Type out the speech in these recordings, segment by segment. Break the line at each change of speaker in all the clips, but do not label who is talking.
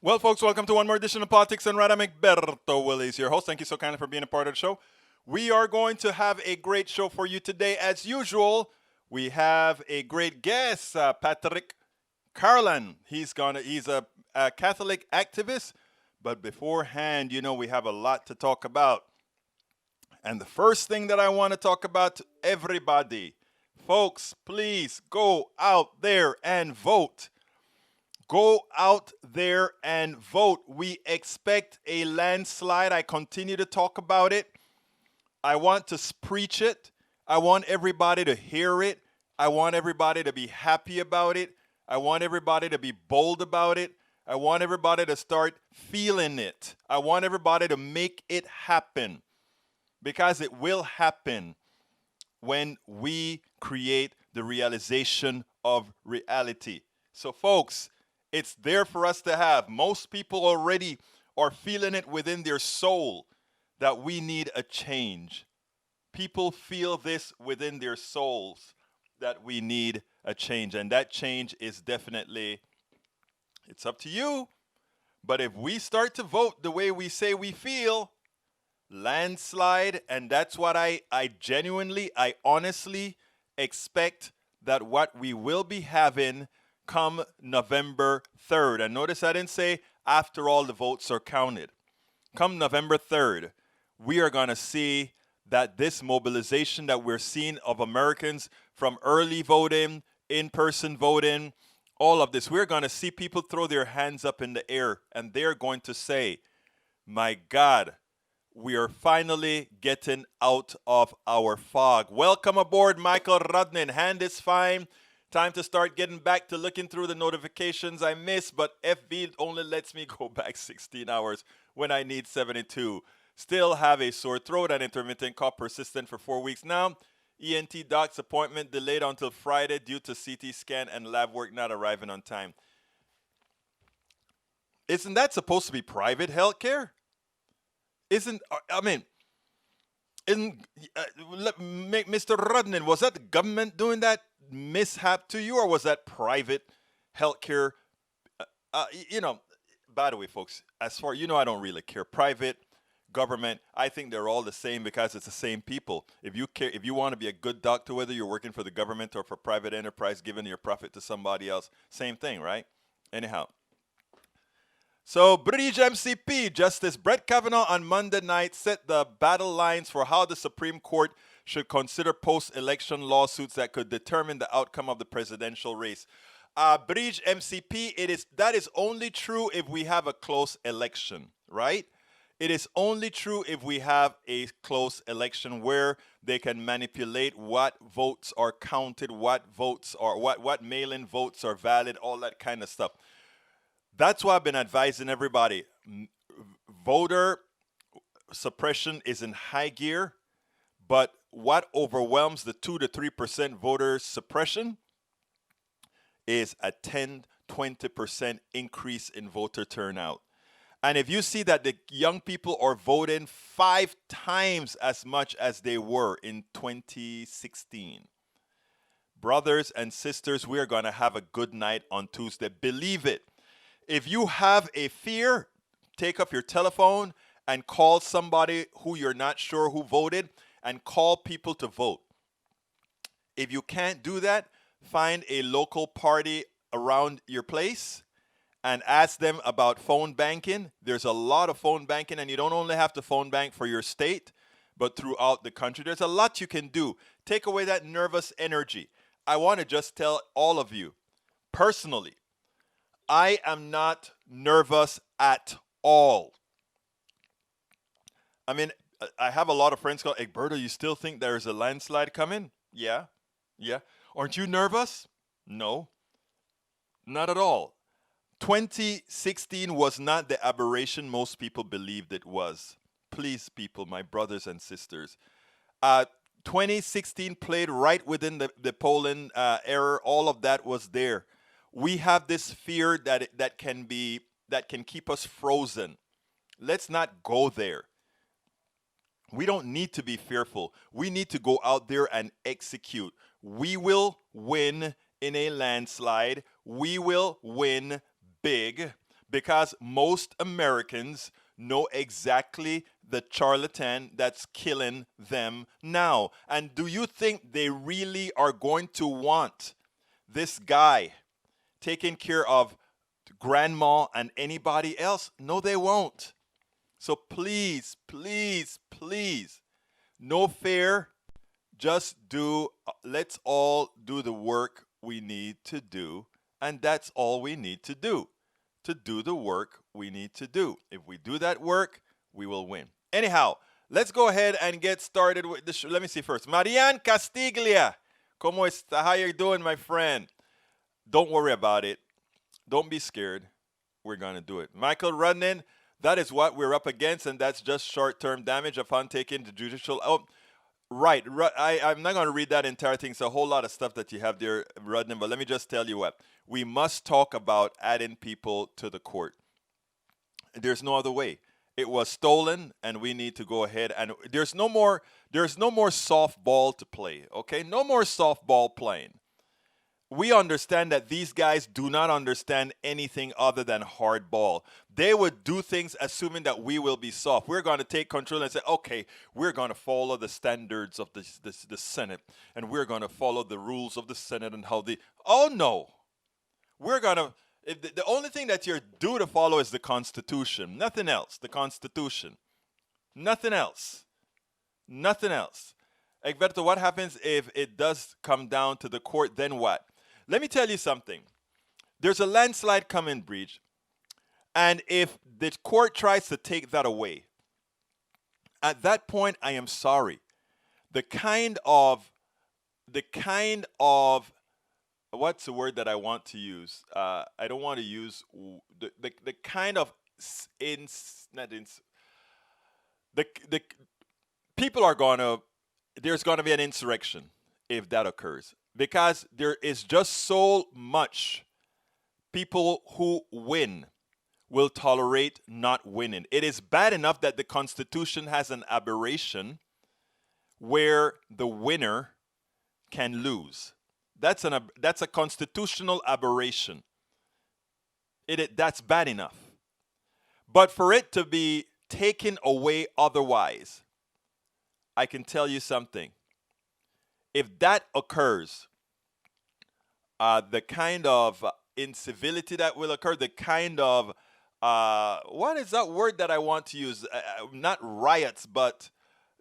Well, folks, welcome to one more edition of Politics and Right. I'm Egberto Willies, your host. Thank you so kindly for being a part of the show. We are going to have a great show for you today. As usual, we have a great guest, Patrick Carolan. He's a Catholic activist, but beforehand, we have a lot to talk about. And the first thing that I want to talk about to everybody, folks, please go out there and vote. Go out there and vote. We expect a landslide. I continue to talk about it. I want to preach it. I want everybody to hear it. I want everybody to be happy about it. I want everybody to be bold about it. I want everybody to start feeling it. I want everybody to make it happen, because it will happen when we create the realization of reality. So, folks, it's there for us to have. Most people already are feeling it within their soul that we need a change. People feel this within their souls that we need a change. And that change is definitely, it's up to you. But if we start to vote the way we say we feel, landslide, and that's what I genuinely, I honestly expect that what we will be having come November 3rd. And notice I didn't say after all the votes are counted. Come November 3rd, we are going to see that this mobilization that we're seeing of Americans from early voting, in-person voting, all of this, we're going to see people throw their hands up in the air, and they're going to say, my God, we are finally getting out of our fog. Welcome aboard, Michael Rudnin. Hand is fine. Time to start getting back to looking through the notifications I missed, but FB only lets me go back 16 hours when I need 72. Still have a sore throat and intermittent cough persistent for 4 weeks now. ENT doc's appointment delayed until Friday due to CT scan and lab work not arriving on time. Isn't that supposed to be private health care? Isn't Mr. Rudnin, was that the government doing that mishap to you, or was that private healthcare? By the way, folks, as far I don't really care. Private, government, I think they're all the same because it's the same people. If you want to be a good doctor, whether you're working for the government or for private enterprise, giving your profit to somebody else, same thing, right? Anyhow. So, British MCP Justice Brett Kavanaugh on Monday night set the battle lines for how the Supreme Court should consider post-election lawsuits that could determine the outcome of the presidential race. British MCP, that is only true if we have a close election, right? It is only true if we have a close election where they can manipulate what votes are counted, what mail-in votes are valid, all that kind of stuff. That's why I've been advising everybody. Voter suppression is in high gear, but what overwhelms the 2 to 3% voter suppression is a 10-20% increase in voter turnout. And if you see that the young people are voting 5 times as much as they were in 2016, brothers and sisters, we are going to have a good night on Tuesday. Believe it. If you have a fear, take up your telephone and call somebody who you're not sure who voted and call people to vote. If you can't do that, find a local party around your place and ask them about phone banking. There's a lot of phone banking, and you don't only have to phone bank for your state, but throughout the country. There's a lot you can do. Take away that nervous energy. I want to just tell all of you, personally, I am not nervous at all. I mean, I have a lot of friends called, Egberto, you still think there's a landslide coming? Yeah. Aren't you nervous? No, not at all. 2016 was not the aberration most people believed it was. Please, people, my brothers and sisters. 2016 played right within the polling era. All of that was there. We have this fear that can keep us frozen. Let's not go there. We don't need to be fearful. We need to go out there and execute. We will win in a landslide. We will win big because most Americans know exactly the charlatan that's killing them now. And do you think they really are going to want this guy taking care of grandma and anybody else? No, they won't. So please, please, please, no fear. Just let's all do the work we need to do. And that's all we need to do the work we need to do. If we do that work, we will win. Anyhow, let's go ahead and get started with the show. Let me see first. Marian Castiglia. ¿Cómo está? How you doing, my friend? Don't worry about it. Don't be scared. We're going to do it. Michael Rudnin, that is what we're up against, and that's just short-term damage upon taking the judicial... Oh, right. I'm not going to read that entire thing. It's a whole lot of stuff that you have there, Rudnin, but let me just tell you what. We must talk about adding people to the court. There's no other way. It was stolen, and we need to go ahead and there's no more softball to play, okay? No more softball playing. We understand that these guys do not understand anything other than hardball. They would do things assuming that we will be soft. We're going to take control and say, okay, we're going to follow the standards of the Senate, and we're going to follow the rules of the Senate and how they... Oh, no. We're going to... The only thing that you're due to follow is the Constitution. Nothing else. The Constitution. Nothing else. Nothing else. Egberto, what happens if it does come down to the court? Then what? Let me tell you something. There's a landslide coming, Breach. And if the court tries to take that away, at that point, I am sorry. The kind of what's the word that I want to use? I don't want to use the kind of the people are gonna. There's gonna be an insurrection if that occurs, because there is just so much people who win will tolerate not winning. It is bad enough that the Constitution has an aberration where the winner can lose. That's a constitutional aberration. That's bad enough. But for it to be taken away otherwise, I can tell you something. If that occurs, the kind of incivility that will occur, the kind of, what is that word that I want to use? Not riots, but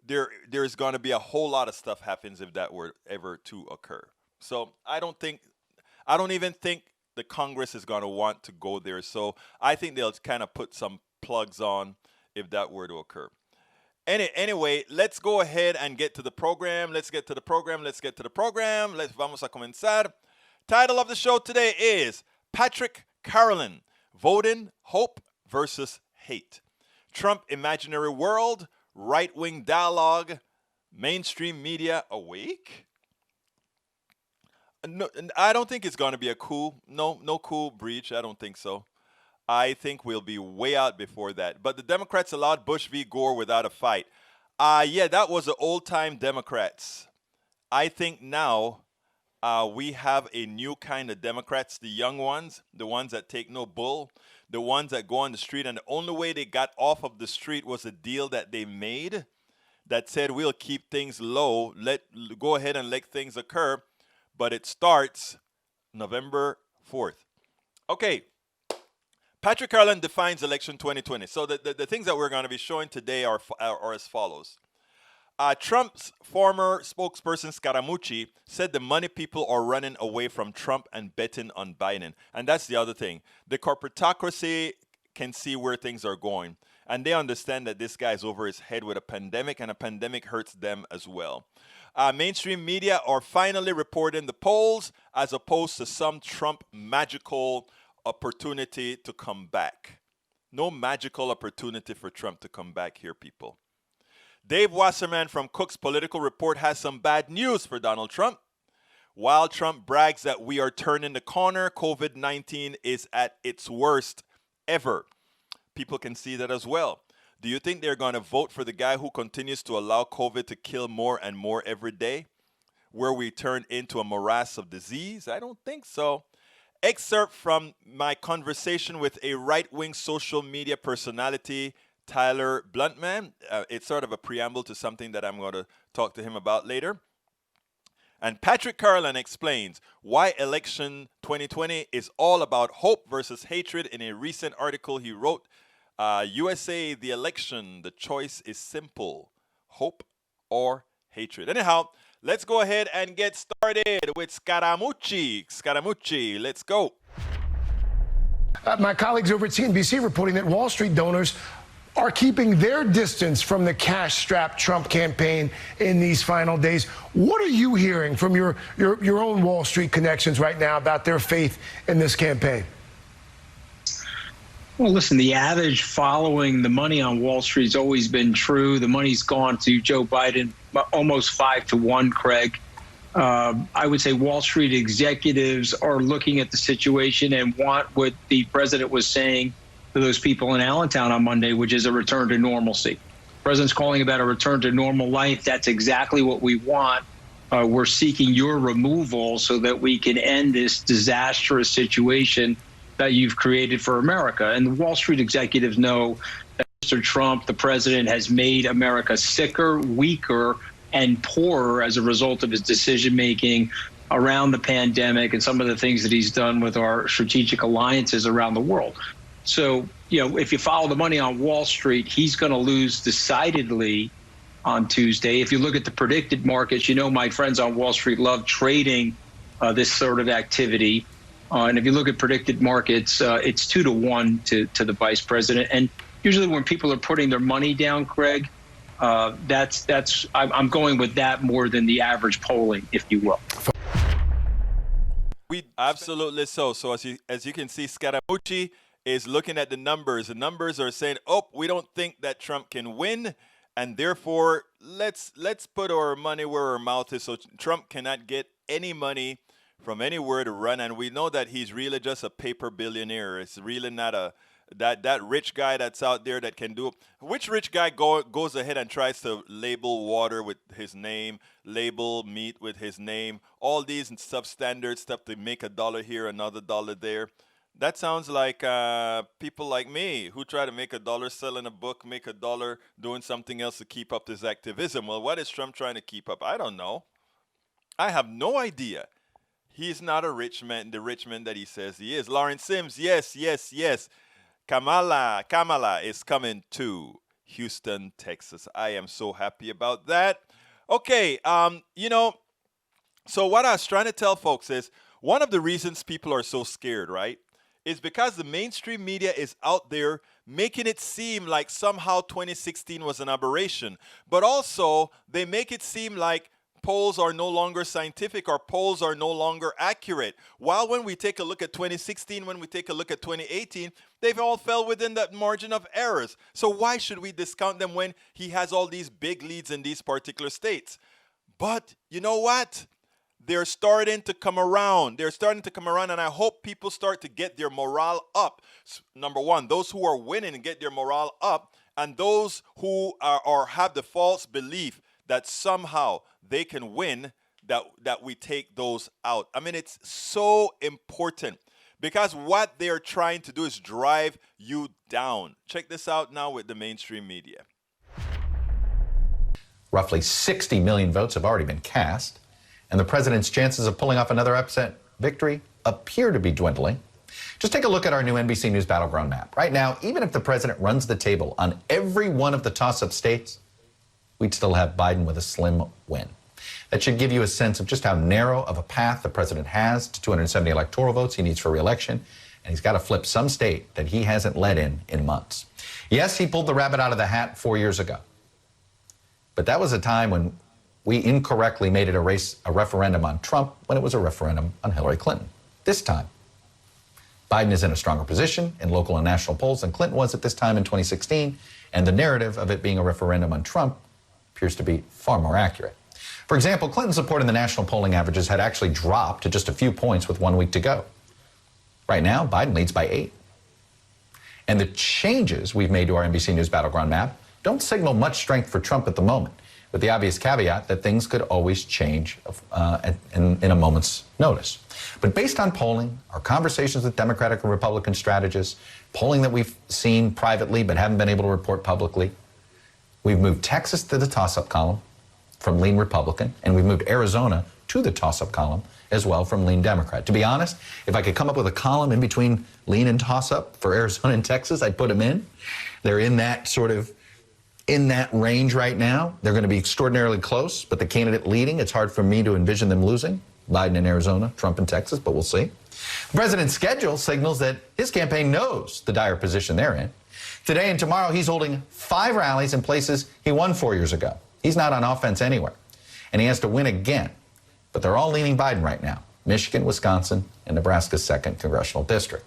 there's going to be a whole lot of stuff happens if that were ever to occur. So I don't even think the Congress is going to want to go there. So I think they'll kind of put some plugs on if that were to occur. Anyway, let's go ahead and get to the program. Let's get to the program. Vamos a comenzar. Title of the show today is Patrick Carolan, Voting Hope versus Hate. Trump Imaginary World, Right-Wing Dialogue, Mainstream Media Awake? No, I don't think it's going to be a coup. No coup breach. I don't think so. I think we'll be way out before that. But the Democrats allowed Bush v. Gore without a fight. Yeah, that was the old-time Democrats. I think now we have a new kind of Democrats, the young ones, the ones that take no bull, the ones that go on the street. And the only way they got off of the street was a deal that they made that said we'll keep things low, go ahead and let things occur. But it starts November 4th. Okay. Patrick Carolan defines election 2020. So the things that we're going to be showing today are as follows. Trump's former spokesperson Scaramucci said the money people are running away from Trump and betting on Biden. And that's the other thing. The corporatocracy can see where things are going. And they understand that this guy is over his head with a pandemic, and a pandemic hurts them as well. Mainstream media are finally reporting the polls as opposed to some Trump magical opportunity to come back. No magical opportunity for Trump to come back here, people. Dave Wasserman from Cook's Political Report has some bad news for Donald Trump. While Trump brags that we are turning the corner, COVID-19 is at its worst ever. People can see that as well. Do you think they're going to vote for the guy who continues to allow COVID to kill more and more every day, where we turn into a morass of disease? I don't think so. excerpt from my conversation with a right-wing social media personality, Tyler Bluntman. It's sort of a preamble to something that I'm going to talk to him about later. And Patrick Carolan explains why election 2020 is all about hope versus hatred in a recent article he wrote. USA, the election, the choice is simple: hope or hatred. Anyhow, let's go ahead and get started with Scaramucci. Scaramucci, let's go.
My colleagues over at CNBC reporting that Wall Street donors are keeping their distance from the cash-strapped Trump campaign in these final days. What are you hearing from your own Wall Street connections right now about their faith in this campaign?
Well, listen, the adage following the money on Wall Street has always been true. The money's gone to Joe Biden almost 5-1, Craig. I would say Wall Street executives are looking at the situation and want what the president was saying to those people in Allentown on Monday, which is a return to normalcy. The president's calling about a return to normal life. That's exactly what we want. We're seeking your removal so that we can end this disastrous situation that you've created for America. And the Wall Street executives know that Mr. Trump, the president, has made America sicker, weaker, and poorer as a result of his decision-making around the pandemic and some of the things that he's done with our strategic alliances around the world. So, if you follow the money on Wall Street, he's going to lose decidedly on Tuesday. If you look at the predicted markets, my friends on Wall Street love trading this sort of activity. And if you look at predicted markets, it's 2-1 to the vice president. And usually when people are putting their money down, Craig, I'm going with that more than the average polling, if you will.
Absolutely so. So as you can see, Scaramucci is looking at the numbers. The numbers are saying, we don't think that Trump can win, and therefore let's put our money where our mouth is, so Trump cannot get any money from anywhere to run. And we know that he's really just a paper billionaire. It's really not that rich guy that's out there that can do it. Which rich guy goes ahead and tries to label water with his name, label meat with his name, all these substandard stuff to make $1 here, another $1 there? That sounds like people like me who try to make $1 selling a book, make $1 doing something else to keep up this activism. Well, what is Trump trying to keep up? I don't know. I have no idea. He's not a rich man, the rich man that he says he is. Lawrence Sims, yes. Kamala is coming to Houston, Texas. I am so happy about that. Okay, so what I was trying to tell folks is one of the reasons people are so scared, right, is because the mainstream media is out there making it seem like somehow 2016 was an aberration. But also, they make it seem like polls are no longer scientific or polls are no longer accurate. While when we take a look at 2016, when we take a look at 2018, they've all fell within that margin of errors. So why should we discount them when he has all these big leads in these particular states? But you know what? They're starting to come around. And I hope people start to get their morale up. Number one, those who are winning and get their morale up, and those who are or have the false belief that somehow they can win, that we take those out. I mean, it's so important because what they're trying to do is drive you down. Check this out now with the mainstream media.
Roughly 60 million votes have already been cast, and the president's chances of pulling off another upset victory appear to be dwindling. Just take a look at our new NBC News battleground map. Right now, even if the president runs the table on every one of the toss-up states, we'd still have Biden with a slim win. That should give you a sense of just how narrow of a path the president has to 270 electoral votes he needs for re-election, and he's got to flip some state that he hasn't led in months. Yes, he pulled the rabbit out of the hat 4 years ago, but that was a time when we incorrectly made it a referendum on Trump when it was a referendum on Hillary Clinton. This time, Biden is in a stronger position in local and national polls than Clinton was at this time in 2016, and the narrative of it being a referendum on Trump appears to be far more accurate. For example, Clinton's support in the national polling averages had actually dropped to just a few points with 1 week to go. Right now, Biden leads by 8. And the changes we've made to our NBC News battleground map don't signal much strength for Trump at the moment. with the obvious caveat that things could always change in a moment's notice. But based on polling, our conversations with Democratic and Republican strategists, polling that we've seen privately but haven't been able to report publicly, we've moved Texas to the toss-up column from lean Republican, and we've moved Arizona to the toss-up column as well from lean Democrat. To be honest, if I could come up with a column in between lean and toss-up for Arizona and Texas, I'd put them in. They're in that range right now. They're going to be extraordinarily close, but the candidate leading, it's hard for me to envision them losing. Biden in Arizona, Trump in Texas, but we'll see. The president's schedule signals that his campaign knows the dire position they're in. Today and tomorrow, he's holding 5 rallies in places he won 4 years ago. He's not on offense anywhere, and he has to win again. But they're all leaning Biden right now: Michigan, Wisconsin, and Nebraska's 2nd congressional district.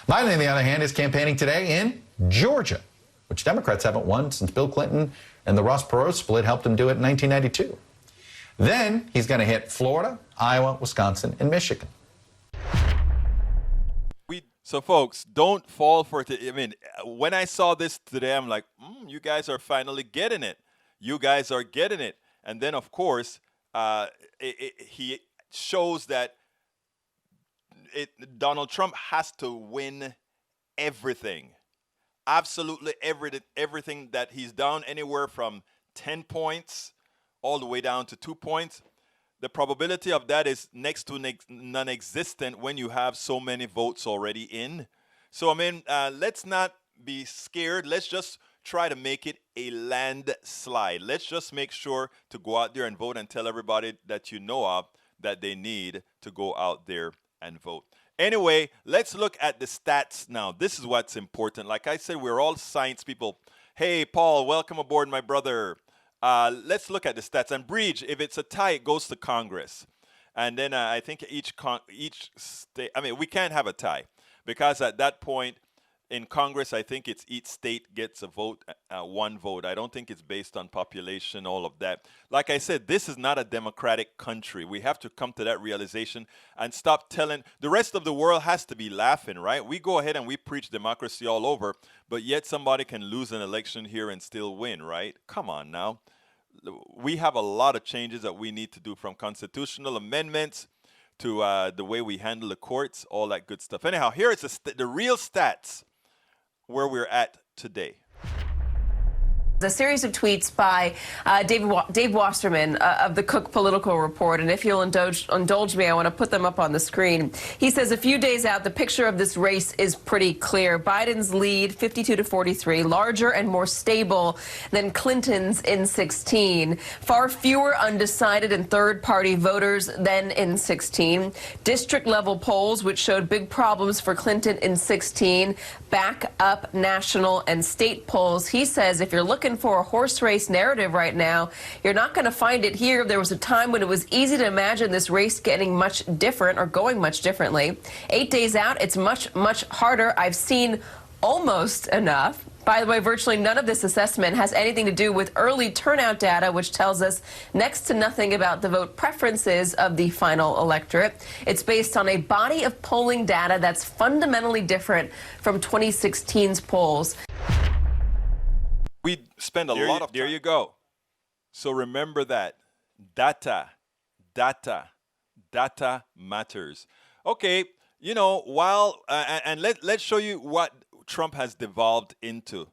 Biden, on the other hand, is campaigning today in Georgia, which Democrats haven't won since Bill Clinton and the Ross Perot split helped him do it in 1992. Then he's going to hit Florida, Iowa, Wisconsin, and Michigan.
So, folks, don't fall for it. I mean, when I saw this today, I'm like, you guys are finally getting it. You guys are getting it. And then, of course, he shows that Donald Trump has to win everything. Absolutely everything that he's down anywhere from 10 points all the way down to 2 points. The probability of that is next to non-existent when you have so many votes already in. So, I mean, let's not be scared. Let's just try to make it a landslide. Let's just make sure to go out there and vote and tell everybody that you know of that they need to go out there and vote. Anyway, let's look at the stats now. This is what's important. Like I said, we're all science people. Hey, Paul, welcome aboard, my brother. Let's look at the stats. And Breach, if it's a tie, it goes to Congress. And then I think each state, I mean, we can't have a tie because at that point in Congress, I think it's each state gets a vote, one vote. I don't think it's based on population, all of that. Like I said, this is not a democratic country. We have to come to that realization and stop telling, the rest of the world has to be laughing, right? We go ahead and we preach democracy all over, but yet somebody can lose an election here and still win, right? Come on now. We have a lot of changes that we need to do, from constitutional amendments to the way we handle the courts, all that good stuff. Anyhow, here is the real stats where we're at today.
A series of tweets by Dave Wasserman of the Cook Political Report, and if you'll indulge me, I want to put them up on the screen. He says a few days out, the picture of this race is pretty clear. Biden's lead, 52-43, larger and more stable than Clinton's in 16. Far fewer undecided and third-party voters than in 16. District-level polls, which showed big problems for Clinton in 16, back up national and state polls. He says if you're looking for a horse race narrative right now, you're not going to find it here. There was a time when it was easy to imagine this race getting much different or going much differently. 8 days out, it's much, much harder. I've seen almost enough. By the way, virtually none of this assessment has anything to do with early turnout data, which tells us next to nothing about the vote preferences of the final electorate. It's based on a body of polling data that's fundamentally different from 2016's polls.
We spend a lot of time. There you go. So remember that. Data matters. Okay, you know, while, and let's show you what Trump has devolved into.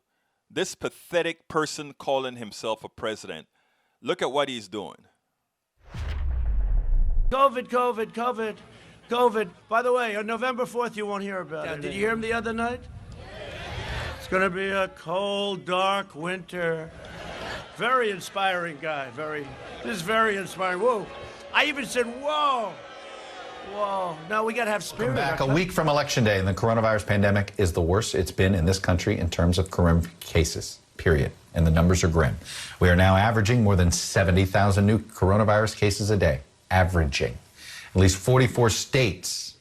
This pathetic person calling himself a president. Look at what he's doing.
COVID. By the way, on November 4th, you won't hear about it. Did you hear him the other night? It's going to be a cold, dark winter. Very inspiring guy. This is very inspiring. Whoa. I even said, whoa. Now we got to have spirit.
Back a week from Election Day, and the coronavirus pandemic is the worst it's been in this country in terms of corona cases, period. And the numbers are grim. We are now averaging more than 70,000 new coronavirus cases a day. Averaging. At least 44 states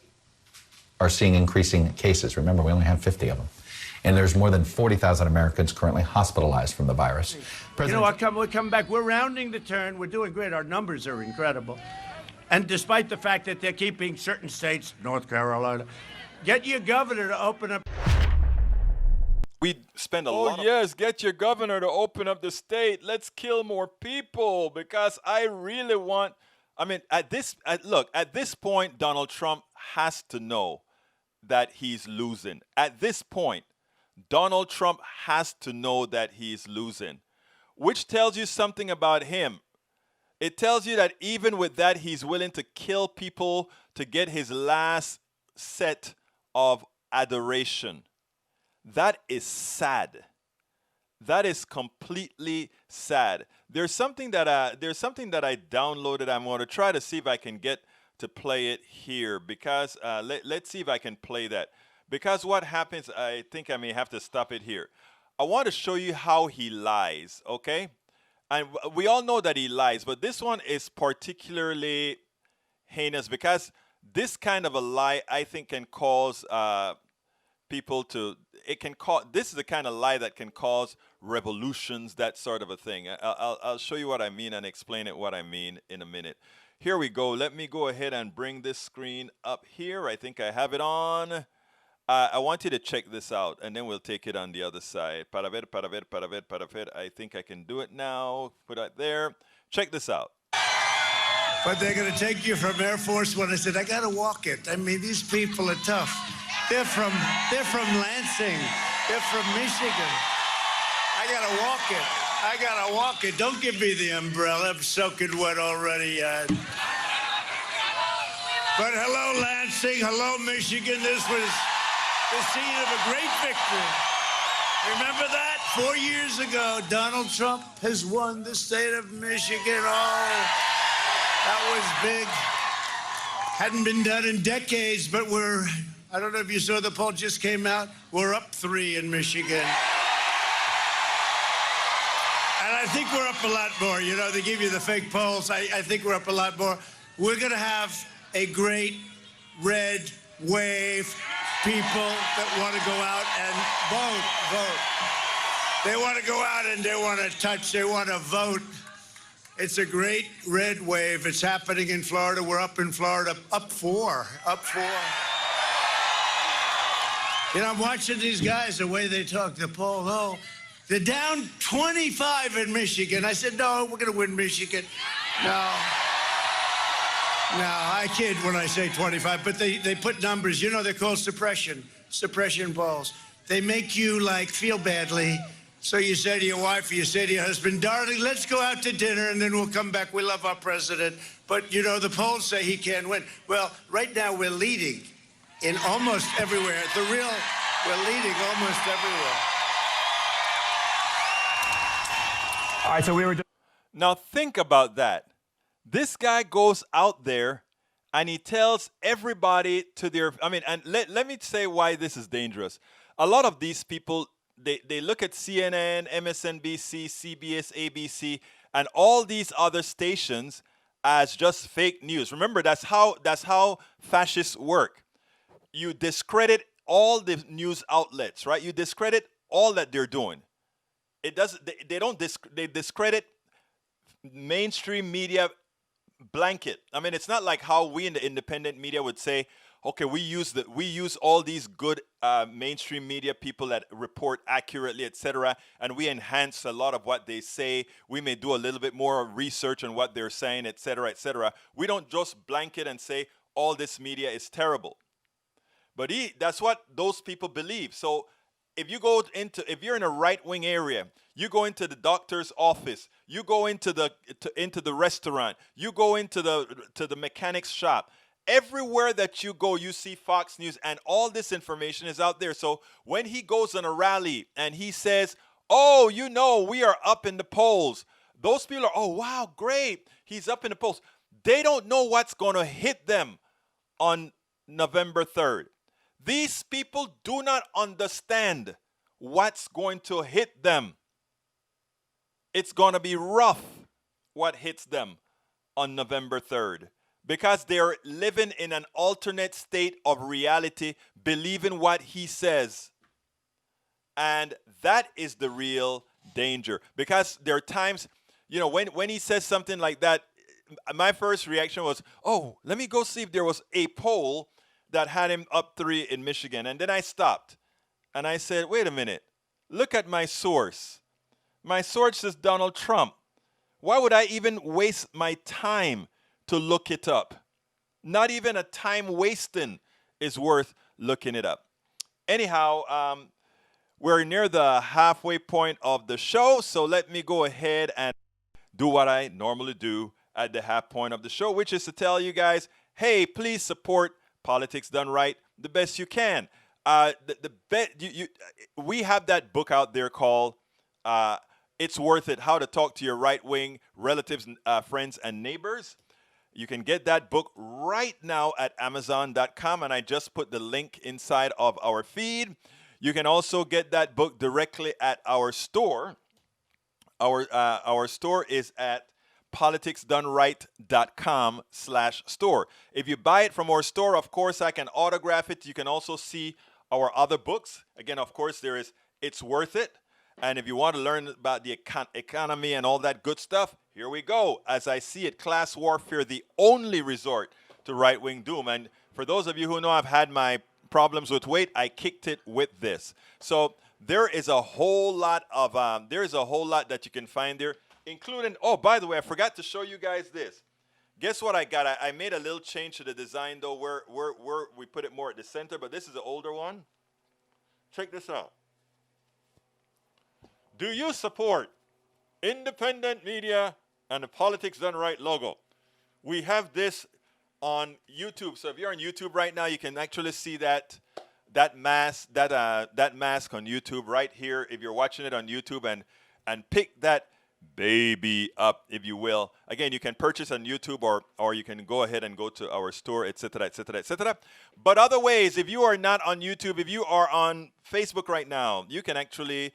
are seeing increasing cases. Remember, we only have 50 of them. And there's more than 40,000 Americans currently hospitalized from the virus.
You know what? We're coming back. We're rounding the turn. We're doing great. Our numbers are incredible. And despite the fact that they're keeping certain states, North Carolina, get your governor to open up.
We spend a lot. Oh yes, get your governor to open up the state. Let's kill more people because I really want. I mean, at this point, Donald Trump has to know that he's losing. At this point, Donald Trump has to know that he's losing, which tells you something about him. It tells you that even with that, he's willing to kill people to get his last set of adoration. That is sad. That is completely sad. There's something that I downloaded. I'm going to try to see if I can get to play it here because let's see if I can play that. Because what happens, I think I may have to stop it here. I want to show you how he lies, okay? And we all know that he lies, but this one is particularly heinous because this kind of a lie, I think, can cause people to, this is the kind of lie that can cause revolutions, that sort of a thing. I'll show you what I mean and explain it what I mean in a minute. Here we go. Let me go ahead and bring this screen up here. I think I have it on. I want you to check this out, and then we'll take it on the other side. Para ver. I think I can do it now. Put it there. Check this out.
But they're going to take you from Air Force One. I said, I got to walk it. I mean, these people are tough. They're from Lansing. They're from Michigan. I got to walk it. I got to walk it. Don't give me the umbrella. I'm soaking wet already. But hello, Lansing. Hello, Michigan. This was the scene of a great victory. Remember that? 4 years ago, Donald Trump has won the state of Michigan. Oh, that was big. Hadn't been done in decades, but I don't know if you saw the poll just came out. We're up 3 in Michigan. And I think we're up a lot more. You know, they give you the fake polls. I think we're up a lot more. We're going to have a great red wave. People that want to go out and vote. They want to go out and they want to touch, they want to vote. It's a great red wave. It's happening in Florida. We're up in Florida, up 4. You know, I'm watching these guys, the way they talk, the poll. Oh, they're down 25 in Michigan. I said, no, we're going to win Michigan. No, I kid when I say 25, but they put numbers. You know, they're called suppression polls. They make you, like, feel badly. So you say to your wife, or you say to your husband, darling, let's go out to dinner, and then we'll come back. We love our president. But, you know, the polls say he can't win. Well, right now we're leading in almost everywhere. We're leading almost everywhere.
All right, so we were...
Now think about that. This guy goes out there and he tells everybody to their, and let me say why this is dangerous. A lot of these people, they look at CNN, MSNBC, CBS, ABC, and all these other stations as just fake news. Remember, that's how fascists work. You discredit all the news outlets, right? You discredit all that they're doing. They discredit mainstream media blanket. I mean, it's not like how we in the independent media would say, okay, we use all these good mainstream media people that report accurately, etc., and we enhance a lot of what they say. We may do a little bit more research on what they're saying, etc., etc. We don't just blanket and say all this media is terrible. But that's what those people believe. So if you're in a right-wing area, you go into the doctor's office, you go into the restaurant, you go into the mechanic's shop. Everywhere that you go, you see Fox News, and all this information is out there. So when he goes on a rally and he says, oh, you know, we are up in the polls, those people are, oh, wow, great, he's up in the polls. They don't know what's going to hit them on November 3rd. These people do not understand what's going to hit them. It's going to be rough what hits them on November 3rd because they're living in an alternate state of reality, believing what he says. And that is the real danger, because there are times, you know, when he says something like that, my first reaction was, oh, let me go see if there was a poll that had him up 3 in Michigan. And then I stopped and I said, wait a minute. Look at my source. My source is Donald Trump. Why would I even waste my time to look it up? Not even a time wasting is worth looking it up. Anyhow, we're near the halfway point of the show, so let me go ahead and do what I normally do at the half point of the show, which is to tell you guys, hey, please support Politics Done Right the best you can. We have that book out there called It's Worth It, How to Talk to Your Right-Wing Relatives, Friends, and Neighbors. You can get that book right now at Amazon.com, and I just put the link inside of our feed. You can also get that book directly at our store. Our store is at politicsdoneright.com/store. If you buy it from our store, of course, I can autograph it. You can also see our other books. Again, of course, there is It's Worth It. And if you want to learn about the economy and all that good stuff, here we go. As I see it, Class Warfare, the only resort to right-wing doom. And for those of you who know I've had my problems with weight, I kicked it with this. So there is a whole lot of that you can find there, including, oh, by the way, I forgot to show you guys this. Guess what I got? I made a little change to the design, though, where we put it more at the center, but this is the older one. Check this out. Do you support independent media and the Politics Done Right logo? We have this on YouTube. So if you're on YouTube right now, you can actually see that mask on YouTube right here. If you're watching it on YouTube, and pick that baby up, if you will. Again, you can purchase on YouTube, or you can go ahead and go to our store, etc., etc., etc. But other ways, if you are not on YouTube, if you are on Facebook right now, you can actually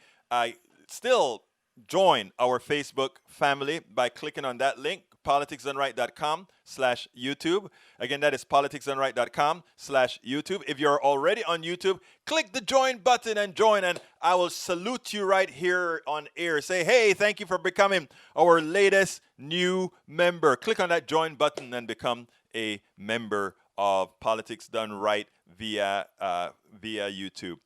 still join our Facebook family by clicking on that link, politicsdoneright.com/YouTube. Again, that is politicsdoneright.com/YouTube. If you're already on YouTube, click the join button and join, and I will salute you right here on air. Say, hey, thank you for becoming our latest new member. Click on that join button and become a member of Politics Done Right via YouTube.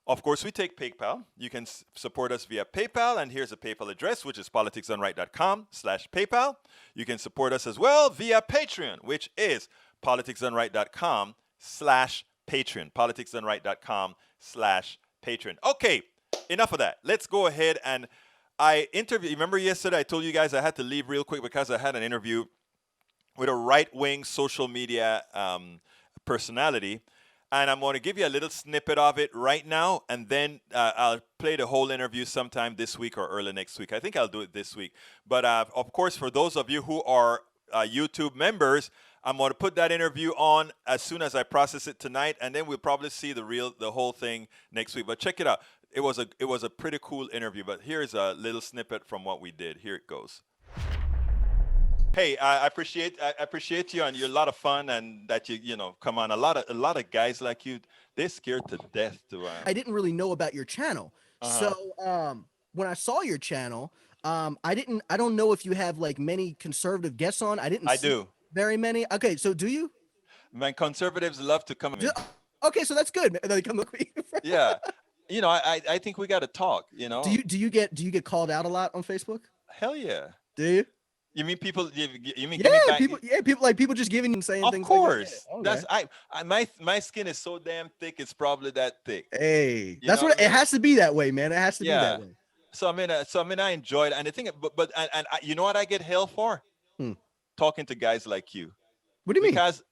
Of course, we take PayPal. You can support us via PayPal, and here's a PayPal address, which is politicsdoneright.com/PayPal. You can support us as well via Patreon, which is politicsdoneright.com/Patreon. Politicsdoneright.com/Patreon. Okay, enough of that. Let's go ahead, and remember yesterday I told you guys I had to leave real quick because I had an interview with a right-wing social media personality. And I'm going to give you a little snippet of it right now, and then I'll play the whole interview sometime this week or early next week. I think I'll do it this week. But of course, for those of you who are YouTube members, I'm going to put that interview on as soon as I process it tonight, and then we'll probably see the whole thing next week. But check it out. It was a pretty cool interview. But here's a little snippet from what we did. Here it goes. Hey, I appreciate you, and you're a lot of fun, and that you come on. A lot of guys like you, they're scared to death to.
I didn't really know about your channel, so when I saw your channel, I don't know if you have like many conservative guests on. I do very many. Okay, so do you?
Man, conservatives love to come.
Okay, so that's good. They come look at you.
Yeah, I think we got to talk.
Do you get called out a lot on Facebook?
Hell yeah.
Do you?
You mean people? You mean
people just giving and saying things.
Of course,
like that. Okay.
That's my skin is so damn thick. It's probably that thick.
Hey, that's what it has to be that way, man. It has to be that way.
So I mean, I enjoyed it, and the thing, but you know what I get hell for? Talking to guys like you.
What do you mean?
Because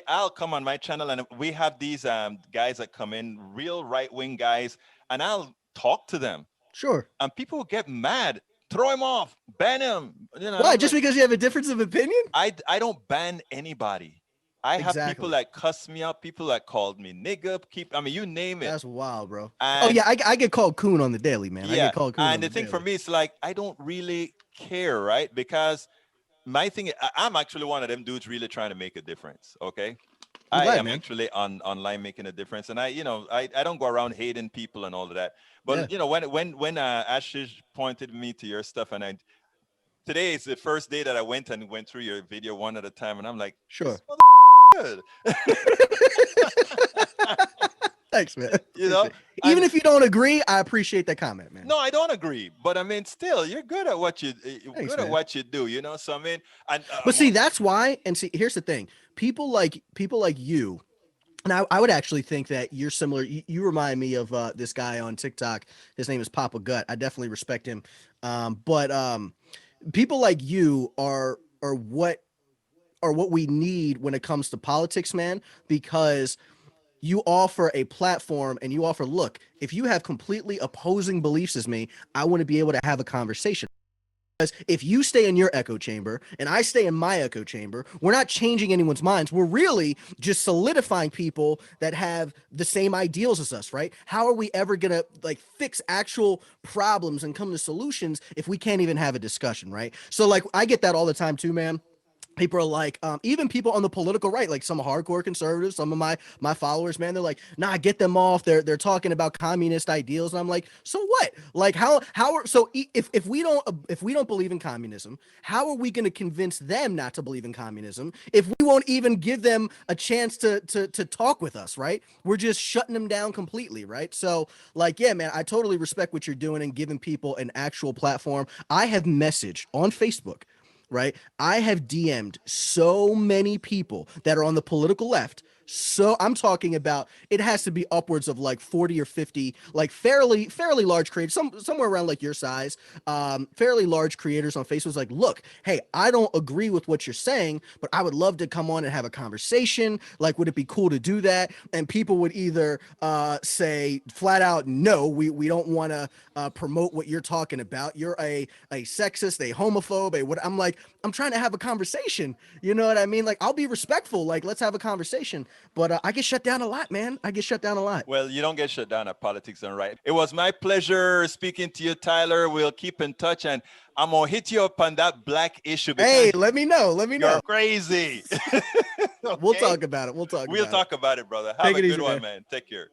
I'll come on my channel, and we have these guys that come in, real right-wing guys, and I'll talk to them.
Sure.
And people get mad. Throw him off, ban him.
Why? Just because you have a difference of opinion?
I don't ban anybody. I have people that cuss me out, people that called me nigga. You name it.
That's wild, bro. And, I get called coon on the daily, man.
Yeah,
I get called coon.
And the thing for me is like I don't really care, right? Because my thing, I'm actually one of them dudes really trying to make a difference. Okay. I am actually online making a difference, and I don't go around hating people and all of that. But when Ashish pointed me to your stuff, and today is the first day that I went through your video one at a time, and I'm like,
sure,
good.
Thanks, man.
You know,
Even if you don't agree, I appreciate that comment, man.
no, I don't agree, but I mean, still, you're good at what you
Thanks,
good at
man.
what you do. You know, so I mean, and
But see, that's why. And see, here's the thing: people like you. And I would actually think that you're similar. You remind me of this guy on TikTok. His name is Papa Gut. I definitely respect him. But people like you are what we need when it comes to politics, man, because you offer a platform and you offer, look, if you have completely opposing beliefs as me, I want to be able to have a conversation. Because if you stay in your echo chamber and I stay in my echo chamber, we're not changing anyone's minds. We're really just solidifying people that have the same ideals as us, right? How are we ever going to like fix actual problems and come to solutions if we can't even have a discussion, right? So like I get that all the time too, man. People are like, even people on the political right, like some hardcore conservatives, some of my followers, man, they're like, nah, get them off. They're talking about communist ideals, and I'm like, so what? Like, if we don't believe in communism, how are we going to convince them not to believe in communism if we won't even give them a chance to talk with us, right? We're just shutting them down completely, right? So, like, yeah, man, I totally respect what you're doing and giving people an actual platform. I have messaged on Facebook. Right. I have DM'd so many people that are on the political left. So I'm talking about it has to be upwards of like 40 or 50, like fairly large creators, somewhere around like your size, fairly large creators on Facebook. Like, look, hey, I don't agree with what you're saying, but I would love to come on and have a conversation. Like, would it be cool to do that? And people would either say flat out, no, we don't want to promote what you're talking about. You're a sexist, a homophobe, what I'm like, I'm trying to have a conversation. You know what I mean? Like, I'll be respectful. Like, let's have a conversation. But I get shut down a lot, man. I get shut down a lot.
well, you don't get shut down at Politics Done Right. It was my pleasure speaking to you, Tyler. We'll keep in touch, and I'm gonna hit you up on that black issue.
Hey, let me know. Let me know.
You're crazy. Okay?
We'll talk about it. We'll
talk about it, brother. Have
Take
a
it
good
easy,
one,
man.
man. Take care.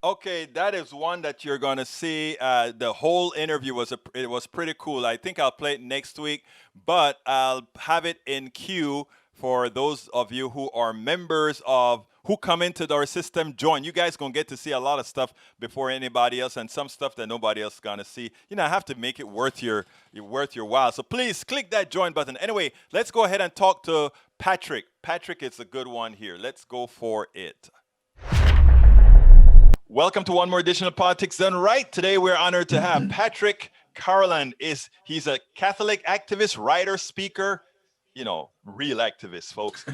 Okay, that is one that you're gonna see. The whole interview was pretty cool. I think I'll play it next week, but I'll have it in queue for those of you who are members of who come into our system. Join. You guys gonna get to see a lot of stuff before anybody else, and some stuff that nobody else is gonna see. You know, I have to make it worth your while. So please click that join button. Anyway, let's go ahead and talk to Patrick. Patrick is a good one here. Let's go for it. Welcome to one more edition of Politics Done Right. Today we're honored to have Patrick Carolan. He's a Catholic activist, writer, speaker, you know, real activist, folks.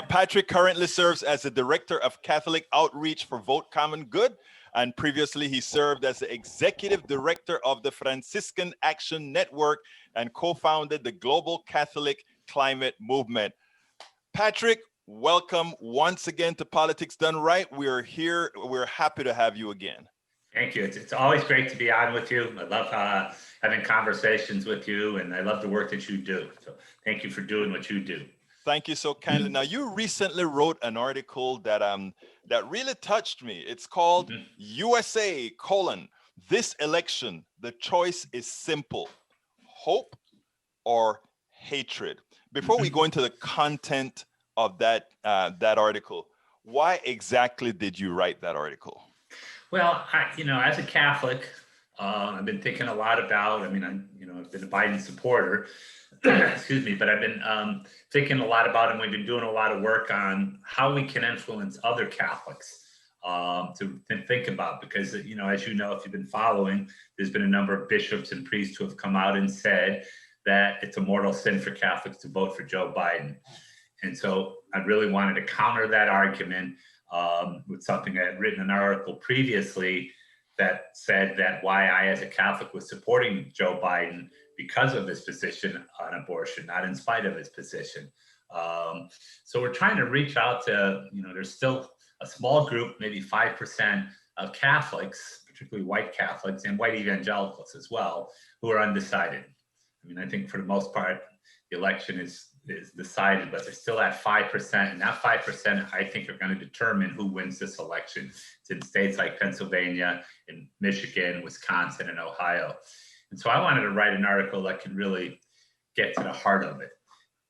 Patrick currently serves as the Director of Catholic Outreach for Vote Common Good, and previously he served as the Executive Director of the Franciscan Action Network and co-founded the Global Catholic Climate Movement. Patrick, welcome once again to Politics Done Right. We're here. We're happy to have you again.
Thank you. It's always great to be on with you. I love having conversations with you, and I love the work that you do. So thank you for doing what you do.
Thank you so kindly. Now, you recently wrote an article that really touched me. It's called USA: This election, the choice is simple: hope or hatred. Before we go into the content of that article, why exactly did you write that article?
Well, as a Catholic, I've been thinking a lot about. I've been a Biden supporter. Excuse me, but I've been thinking a lot about, and we've been doing a lot of work on how we can influence other Catholics to think about, because as you know, if you've been following, there's been a number of bishops and priests who have come out and said that it's a mortal sin for Catholics to vote for Joe Biden. And so I really wanted to counter that argument with something I had written an article previously that said that why I, as a Catholic, was supporting Joe Biden because of his position on abortion, not in spite of his position. So we're trying to reach out to, there's still a small group, maybe 5% of Catholics, particularly white Catholics and white evangelicals as well, who are undecided. I think for the most part, the election is decided, but they're still at 5%. And that 5%, I think, are going to determine who wins this election. It's in states like Pennsylvania, in Michigan, Wisconsin, and Ohio. And so I wanted to write an article that could really get to the heart of it.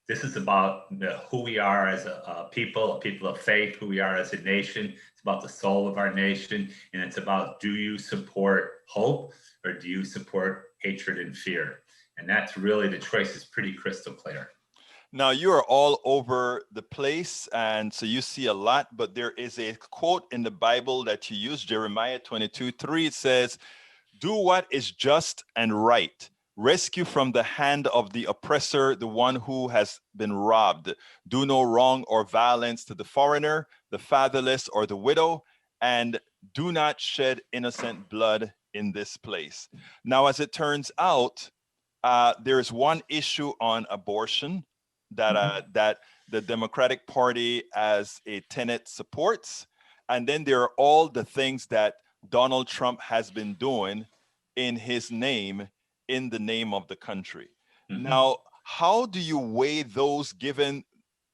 This is about who we are as a people of faith, who we are as a nation. It's about the soul of our nation. And it's about, do you support hope or do you support hatred and fear? And that's really, the choice is pretty crystal clear.
Now, you are all over the place, and so you see a lot, but there is a quote in the Bible that you use, Jeremiah 22:3. It says, "Do what is just and right. Rescue from the hand of the oppressor the one who has been robbed. Do no wrong or violence to the foreigner, the fatherless, or the widow, and do not shed innocent blood in this place." Now, as it turns out, there's one issue on abortion that the Democratic Party as a tenet supports, and then there are all the things that Donald Trump has been doing in his name, in the name of the country. Now, how do you weigh those, given,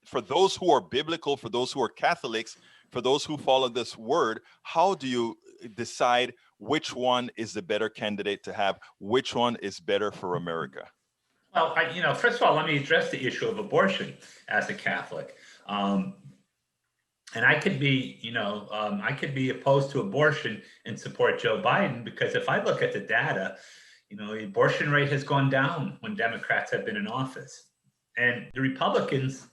for those who are biblical, for those who are Catholics, for those who follow this word, how do you decide which one is the better candidate to have, which one is better for America?
Well, first of all, let me address the issue of abortion as a Catholic. And I could be, I could be opposed to abortion and support Joe Biden, because if I look at the data, the abortion rate has gone down when Democrats have been in office. And the Republicans,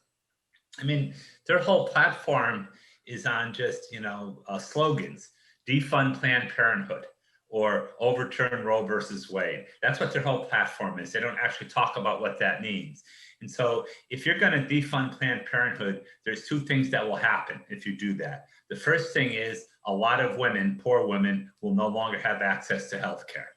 their whole platform is on just, slogans: defund Planned Parenthood or overturn Roe versus Wade. That's what their whole platform is. They don't actually talk about what that means. And so if you're going to defund Planned Parenthood, there's two things that will happen if you do that. The first thing is a lot of women, poor women, will no longer have access to health care.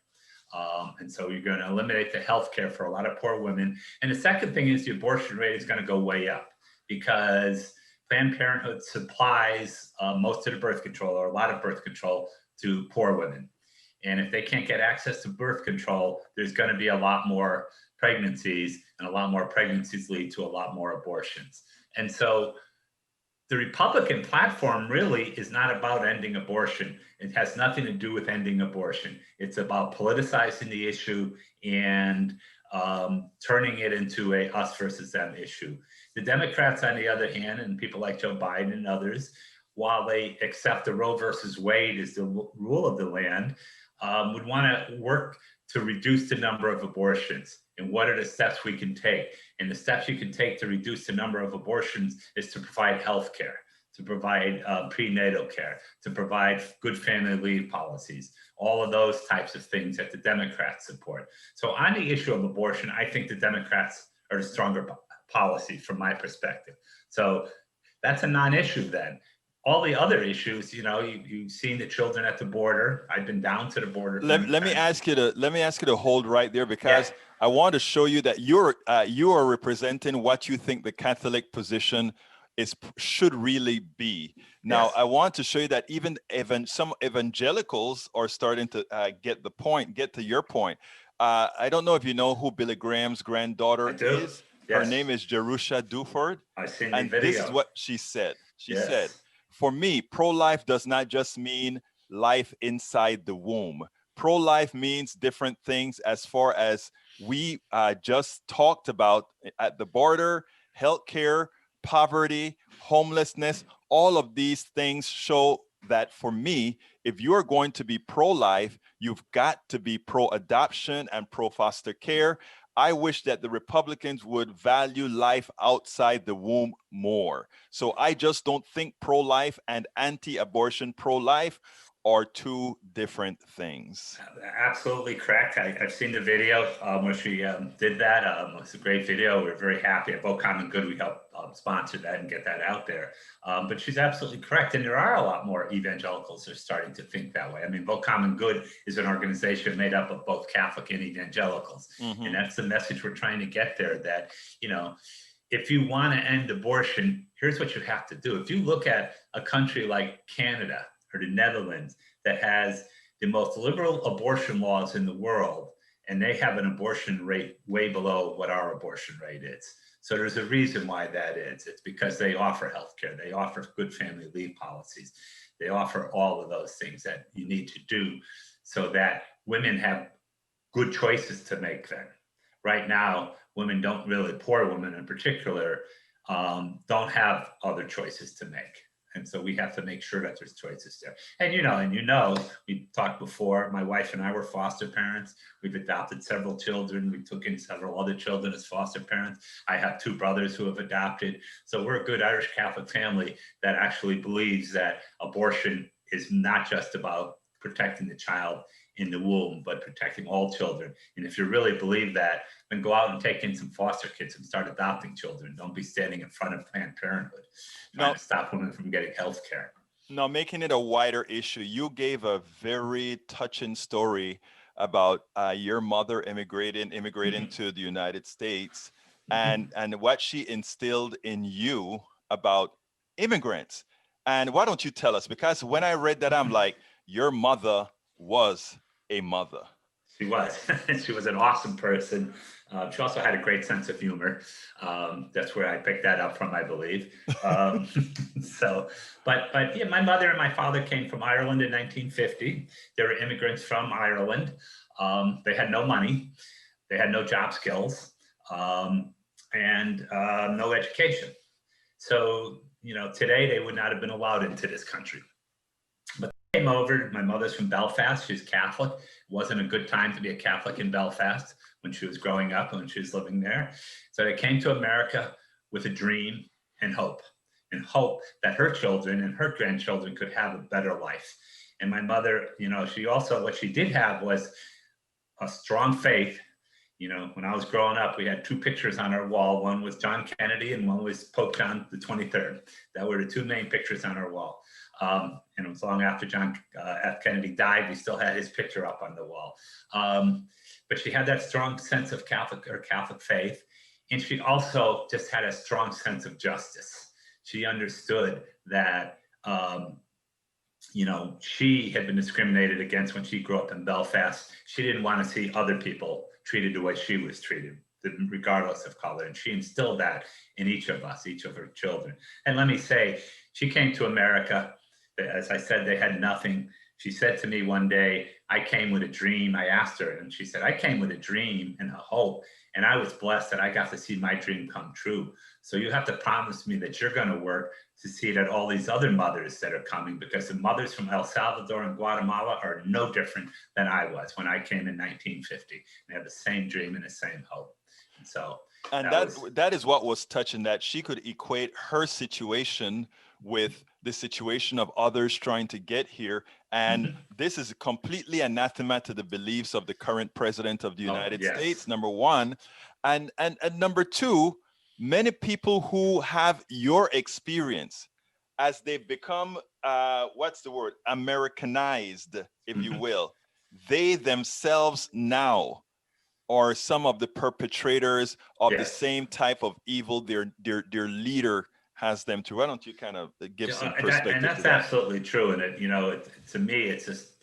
And so you're going to eliminate the health care for a lot of poor women. And the second thing is the abortion rate is going to go way up, because Planned Parenthood supplies most of the birth control, or a lot of birth control, to poor women. And if they can't get access to birth control, there's going to be a lot more pregnancies, and a lot more pregnancies lead to a lot more abortions. And so the Republican platform really is not about ending abortion. It has nothing to do with ending abortion. It's about politicizing the issue and turning it into a us versus them issue. The Democrats, on the other hand, and people like Joe Biden and others, while they accept the Roe versus Wade as the rule of the land, would want to work to reduce the number of abortions. And what are the steps we can take? And the steps you can take to reduce the number of abortions is to provide health care, to provide prenatal care, to provide good family leave policies, all of those types of things that the Democrats support. So on the issue of abortion, I think the Democrats are the stronger policy from my perspective. So that's a non-issue then. All the other issues, you've seen the children at the border. I've been down to the border.
Let me ask you to hold right there, because I want to show you that you are representing what you think the Catholic position should really be. Now, I want to show you that even some evangelicals are starting to get to your point. I don't know if you know who Billy Graham's granddaughter is. Her name is Jerusha Duford.
I've seen the
and
video.
This is what she said. She said, "For me, pro-life does not just mean life inside the womb. Pro-life means different things, as far as we just talked about at the border, healthcare, poverty, homelessness. All of these things show that for me, if you are going to be pro-life, you've got to be pro-adoption and pro-foster care. I wish that the Republicans would value life outside the womb more. So I just don't think pro-life and anti-abortion pro-life are two different things."
Absolutely correct. I've seen the video where she did that. It's a great video. We're very happy. At Vote Common Good, we helped sponsor that and get that out there. But she's absolutely correct. And there are a lot more evangelicals that are starting to think that way. Vote Common Good is an organization made up of both Catholic and evangelicals. And that's the message we're trying to get there, that, if you want to end abortion, here's what you have to do. If you look at a country like Canada or the Netherlands, that has the most liberal abortion laws in the world, and they have an abortion rate way below what our abortion rate is. So there's a reason why that is. It's because they offer healthcare, they offer good family leave policies, they offer all of those things that you need to do so that women have good choices to make then. right now, women don't really, poor women in particular, don't have other choices to make. And so we have to make sure that there's choices there. And we talked before, my wife and I were foster parents. We've adopted several children. We took in several other children as foster parents. I have 2 brothers who have adopted. So we're a good Irish Catholic family that actually believes that abortion is not just about protecting the child in the womb, but protecting all children. And if you really believe that, then go out and take in some foster kids and start adopting children. Don't be standing in front of Planned Parenthood trying to stop women from getting health care.
Now, making it a wider issue, you gave a very touching story about your mother immigrating to the United States, and what she instilled in you about immigrants. And why don't you tell us? Because when I read that, I'm like, your mother was a mother.
She was. She was an awesome person. She also had a great sense of humor. That's where I picked that up from, I believe. But yeah, my mother and my father came from Ireland in 1950. They were immigrants from Ireland. They had no money. They had no job skills, and no education. So, today they would not have been allowed into this country. But they came over. My mother's from Belfast. She's Catholic. It wasn't a good time to be a Catholic in Belfast when she was growing up and when she was living there. So they came to America with a dream and hope that her children and her grandchildren could have a better life. And my mother, what she did have was a strong faith. When I was growing up, we had 2 pictures on our wall. One was John Kennedy and one was Pope John the 23rd. That were the 2 main pictures on our wall. And it was long after John F. Kennedy died, we still had his picture up on the wall. But she had that strong sense of Catholic faith. And she also just had a strong sense of justice. She understood that, she had been discriminated against when she grew up in Belfast. She didn't want to see other people treated the way she was treated, regardless of color. And she instilled that in each of us, each of her children. And let me say, she came to America. As I said, they had nothing. She said to me one day, I came with a dream. I asked her, and she said, I came with a dream and a hope. And I was blessed that I got to see my dream come true. So you have to promise me that you're going to work to see that all these other mothers that are coming, because the mothers from El Salvador and Guatemala are no different than I was when I came in 1950. They have the same dream and the same hope. And so
that is what was touching, that she could equate her situation with the situation of others trying to get here. And this is completely anathema to the beliefs of the current president of the United States, number one. And number two, many people who have your experience, as they've become, Americanized, if you will, they themselves now are some of the perpetrators of the same type of evil their leader has them to. Why don't you kind of give some perspective?
And that's absolutely true. And to me, it's just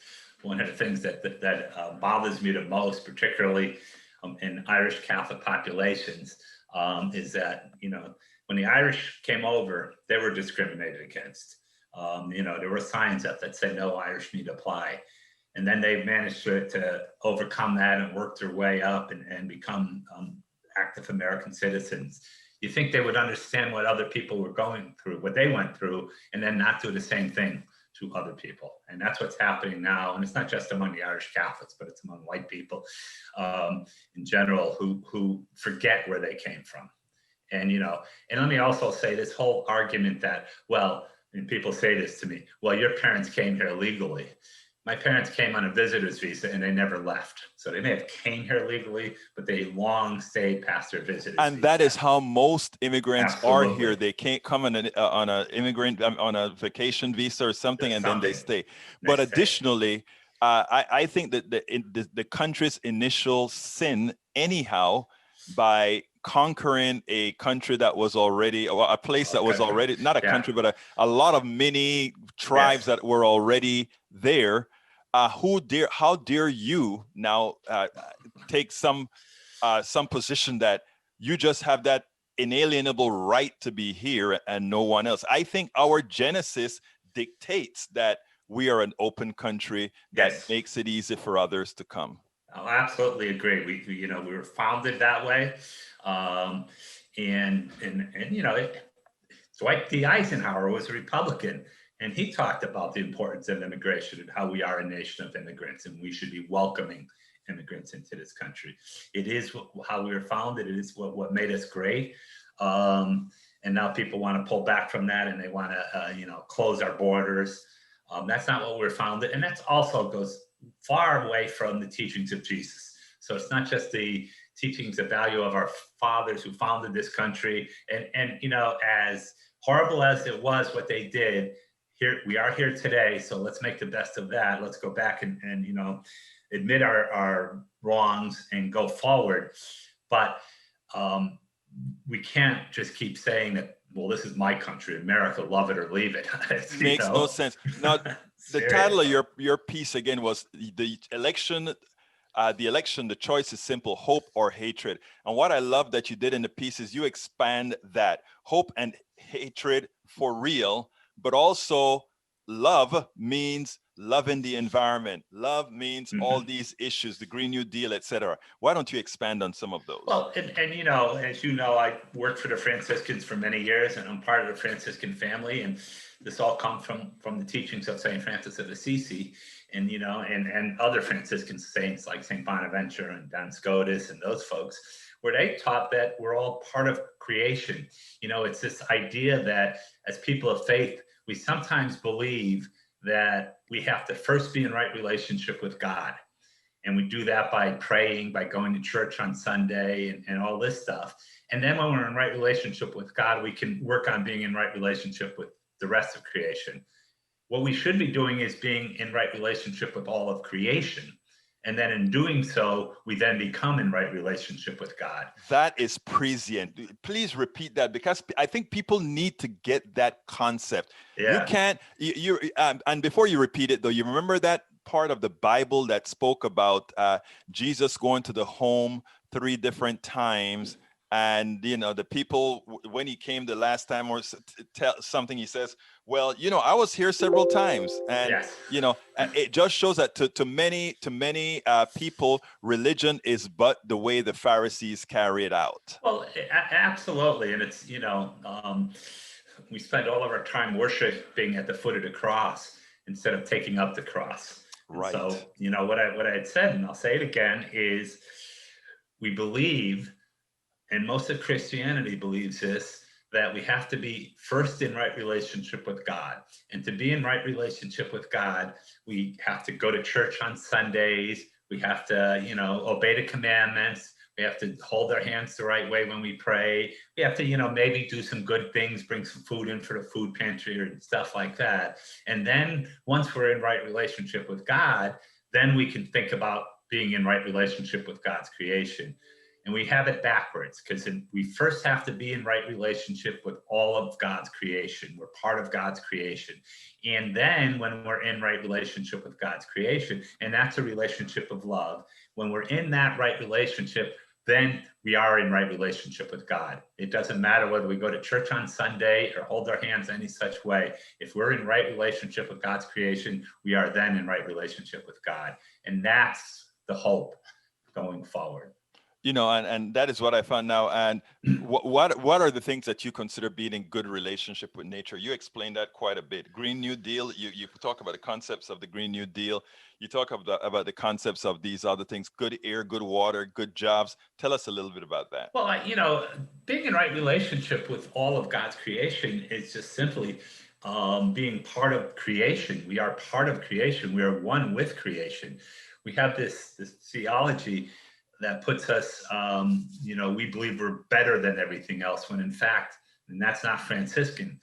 one of the things that bothers me the most, particularly in Irish Catholic populations, is that when the Irish came over, they were discriminated against. There were signs up that said no Irish need apply. And then they managed to overcome that and work their way up and become active American citizens. You think they would understand what other people were going through, what they went through, and then not do the same thing to other people. And that's what's happening now. And it's not just among the Irish Catholics, but it's among white people in general who forget where they came from. And, and let me also say this whole argument that, and people say this to me, your parents came here legally. My parents came on a visitor's visa and they never left. So they may have came here legally, but they long stayed past their visitor's visa.
And that is how most immigrants are here. They can't come on a vacation visa or something, and then they stay. But additionally, I think that the country's initial sin, anyhow, by conquering a country that was already, or a place that was already, not a country, but a lot of mini tribes that were already there. How dare you now take some position that you just have that inalienable right to be here and no one else? I think our Genesis dictates that we are an open country that makes it easy for others to come.
I absolutely agree. We were founded that way, um, and Dwight D. Eisenhower was a Republican, and he talked about the importance of immigration and how we are a nation of immigrants, and we should be welcoming immigrants into this country. It is how we were founded. It is what made us great. And now people want to pull back from that, and they want to, close our borders. That's not what we're founded, and that's also goes far away from the teachings of Jesus. So it's not just the teachings of value of our fathers who founded this country, and as horrible as it was what they did, here we are here today, so let's make the best of that. Let's go back and admit our wrongs and go forward. But we can't just keep saying that, well, this is my country, America, love it or leave it.
Makes no sense. Now, the title of your piece again was the election. The choice is simple: hope or hatred. And what I love that you did in the piece is you expand that hope and hatred for real, but also love means loving the environment. Love means all these issues, the Green New Deal, etc. Why don't you expand on some of those?
Well, and as you know, I worked for the Franciscans for many years, and I'm part of the Franciscan family, and this all comes from the teachings of St. Francis of Assisi, and and other Franciscan saints like St. Bonaventure and Duns Scotus and those folks, where they taught that we're all part of creation. It's this idea that as people of faith, we sometimes believe that we have to first be in right relationship with God. And we do that by praying, by going to church on Sunday and all this stuff. And then when we're in right relationship with God, we can work on being in right relationship with the rest of creation. What we should be doing is being in right relationship with all of creation. And then in doing so, we then become in right relationship with God.
That is prescient. Please repeat that, because I think people need to get that concept.
Yeah.
You can't, and before you repeat it though, you remember that part of the Bible that spoke about Jesus going to the home 3 different times, and the people, when he came the last time or tell something, he says, well, I was here several times. And
yes.
it just shows that to many people, religion is but the way the Pharisees carry it out.
Well, absolutely. And it's we spend all of our time worshiping at the foot of the cross instead of taking up the cross.
Right.
And so, what I had said, and I'll say it again, is we believe, and most of Christianity believes this, that we have to be first in right relationship with God. And to be in right relationship with God, we have to go to church on Sundays. We have to, obey the commandments. We have to hold our hands the right way when we pray. We have to, maybe do some good things, bring some food in for the food pantry or stuff like that. And then once we're in right relationship with God, then we can think about being in right relationship with God's creation. And we have it backwards, because we first have to be in right relationship with all of God's creation. We're part of God's creation. And then when we're in right relationship with God's creation, and that's a relationship of love, when we're in that right relationship, then we are in right relationship with God. It doesn't matter whether we go to church on Sunday or hold our hands any such way. If we're in right relationship with God's creation, we are then in right relationship with God. And that's the hope going forward.
And that is what I found now. And what are the things that you consider being in good relationship with nature? You explained that quite a bit. Green New Deal, you talk about the concepts of the Green New Deal. You talk about the concepts of these other things: good air, good water, good jobs. Tell us a little bit about that.
Well, being in right relationship with all of God's creation is just simply being part of creation. We are part of creation. We are one with creation. We have this theology that puts us, we believe we're better than everything else, when in fact, and that's not Franciscan.